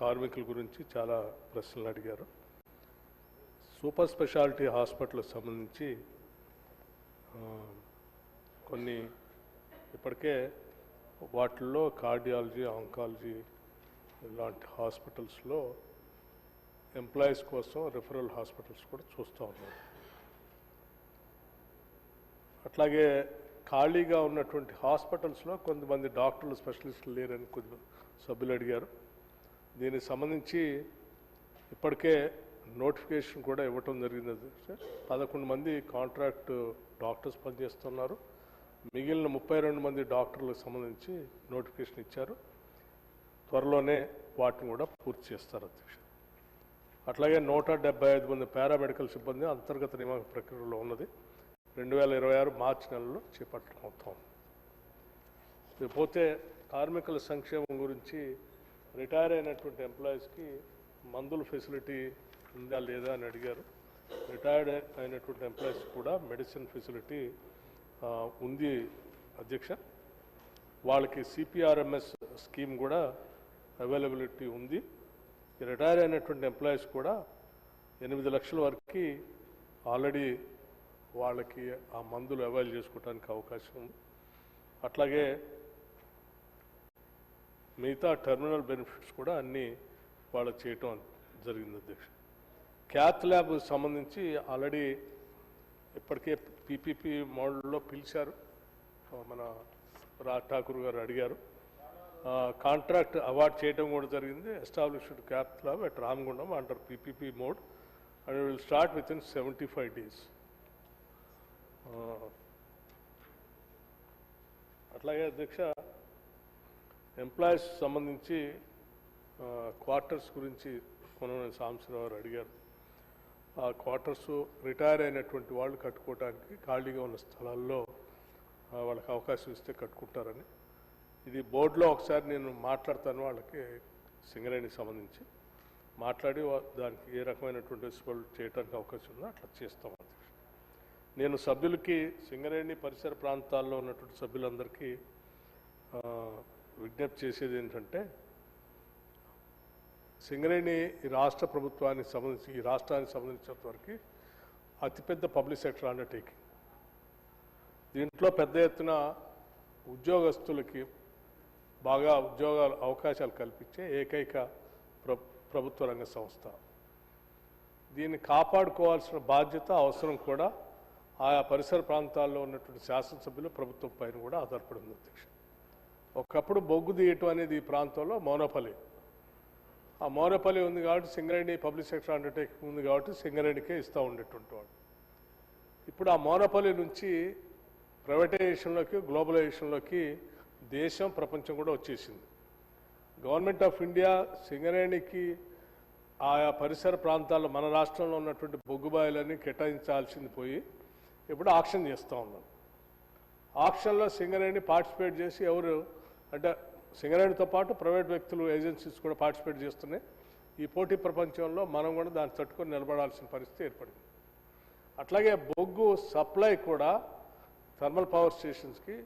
కార్మికుల గురించి చాలా ప్రశ్నలు అడిగారు. సూపర్ స్పెషాలిటీ హాస్పిటల్కి సంబంధించి కొన్ని ఇప్పటికే వాటిల్లో కార్డియాలజీ, ఆంకాలజీ ఇలాంటి హాస్పిటల్స్లో ఎంప్లాయీస్ కోసం రిఫరల్ హాస్పిటల్స్ కూడా చూస్తూ ఉన్నారు. అట్లాగే ఖాళీగా ఉన్నటువంటి హాస్పిటల్స్లో కొంతమంది డాక్టర్లు, స్పెషలిస్టులు లేరని కొద్ది సభ్యులు అడిగారు. దీనికి సంబంధించి ఇప్పటికే నోటిఫికేషన్ కూడా ఇవ్వటం జరిగింది. 11 మంది కాంట్రాక్ట్ డాక్టర్స్ పనిచేస్తున్నారు. మిగిలిన 32 మంది డాక్టర్లకు సంబంధించి నోటిఫికేషన్ ఇచ్చారు. త్వరలోనే వాటిని కూడా పూర్తి చేస్తారు అధ్యక్ష. అట్లాగే 175 మంది పారామెడికల్ సిబ్బంది అంతర్గత నియామక ప్రక్రియలో ఉన్నది. 2026 మార్చి నెలలో చేపట్టడం అవుతాం. పోతే కార్మికుల సంక్షేమం గురించి రిటైర్ అయినటువంటి ఎంప్లాయీస్కి మందుల ఫెసిలిటీ ఉందా లేదా అని అడిగారు. రిటైర్డ్ అయినటువంటి ఎంప్లాయీస్ కూడా మెడిసిన్ ఫెసిలిటీ ఉంది అధ్యక్ష. వాళ్ళకి సిపిఆర్ఎంఎస్ స్కీమ్ కూడా అవైలబిలిటీ ఉంది. రిటైర్ అయినటువంటి ఎంప్లాయీస్ కూడా 8 లక్షల వరకు ఆల్రెడీ వాళ్ళకి ఆ మందులు అవైల్ చేసుకోవడానికి అవకాశం ఉంది. అట్లాగే మిగతా టెర్మినల్ బెనిఫిట్స్ కూడా అన్నీ వాళ్ళు చేయటం జరిగింది అధ్యక్ష. క్యాత్ ల్యాబ్ సంబంధించి ఆల్రెడీ ఇప్పటికే పీపీపీ మోడల్లో పిలిచారు. మన రాజ్ ఠాకూర్ గారు అడిగారు. కాంట్రాక్ట్ అవార్డ్ చేయడం కూడా జరిగింది. Established cath lab at Ramagundam under PPP mode and will start with in 75 days. అట్లాగే అధ్యక్ష ఎంప్లాయీస్ సంబంధించి క్వార్టర్స్ గురించి కొనవని సాంబశివరావు గారు అడిగారు. ఆ క్వార్టర్స్ రిటైర్ అయినటువంటి వాళ్ళు కట్టుకోవడానికి ఖాళీగా ఉన్న స్థలాల్లో వాళ్ళకి అవకాశం ఇస్తే కట్టుకుంటారని, ఇది బోర్డులో ఒకసారి నేను మాట్లాడతాను. వాళ్ళకి సింగరేణికి సంబంధించి మాట్లాడి దానికి ఏ రకమైనటువంటి వెసులుబాటు చేయడానికి అవకాశం ఉందో అట్లా చేస్తాం. నేను సభ్యులకి, సింగరేణి పరిసర ప్రాంతాల్లో ఉన్నటువంటి సభ్యులందరికీ విజ్ఞప్తి చేసేది ఏంటంటే, సింగరేణి ఈ రాష్ట్ర ప్రభుత్వానికి సంబంధించి, ఈ రాష్ట్రానికి సంబంధించినంత వరకు అతిపెద్ద పబ్లిక్ సెక్టర్ అండర్టేకింగ్. దీంట్లో పెద్ద ఎత్తున ఉద్యోగస్తులకి బాగా ఉద్యోగాల అవకాశాలు కల్పించే ఏకైక ప్రభుత్వ రంగ సంస్థ. దీన్ని కాపాడుకోవాల్సిన బాధ్యత, అవసరం కూడా ఆయా పరిసర ప్రాంతాల్లో ఉన్నటువంటి శాసనసభ్యులు, ప్రభుత్వం పైన కూడా ఆధారపడింది అధ్యక్ష. ఒకప్పుడు బొగ్గు తీయటం అనేది ఈ ప్రాంతంలో మోనోపలి. ఆ మోనోపలి ఉంది కాబట్టి సింగరేణి పబ్లిక్ సెక్టర్ అండర్టేకింగ్ ఉంది కాబట్టి సింగరేణికే ఇస్తూ ఉండేటువంటి వాడు. ఇప్పుడు ఆ మోనోపలి నుంచి ప్రైవేటైజేషన్లోకి, గ్లోబలైజేషన్లోకి దేశం, ప్రపంచం కూడా వచ్చేసింది. గవర్నమెంట్ ఆఫ్ ఇండియా సింగరేణికి ఆయా పరిసర ప్రాంతాల్లో మన రాష్ట్రంలో ఉన్నటువంటి బొగ్గుబాయిలన్నీ కేటాయించాల్సింది పోయి ఇప్పుడు ఆక్షన్ చేస్తూ ఉన్నాం. ఆక్షన్లో సింగరేణి పార్టిసిపేట్ చేసి ఎవరు అంటే సింగరేణితో పాటు ప్రైవేట్ వ్యక్తులు, ఏజెన్సీస్ కూడా పార్టిసిపేట్ చేస్తున్నాయి. ఈ పోటీ ప్రపంచంలో మనం కూడా దాన్ని తట్టుకొని నిలబడాల్సిన పరిస్థితి ఏర్పడింది. అట్లాగే బొగ్గు సప్లై కూడా థర్మల్ పవర్ స్టేషన్స్కి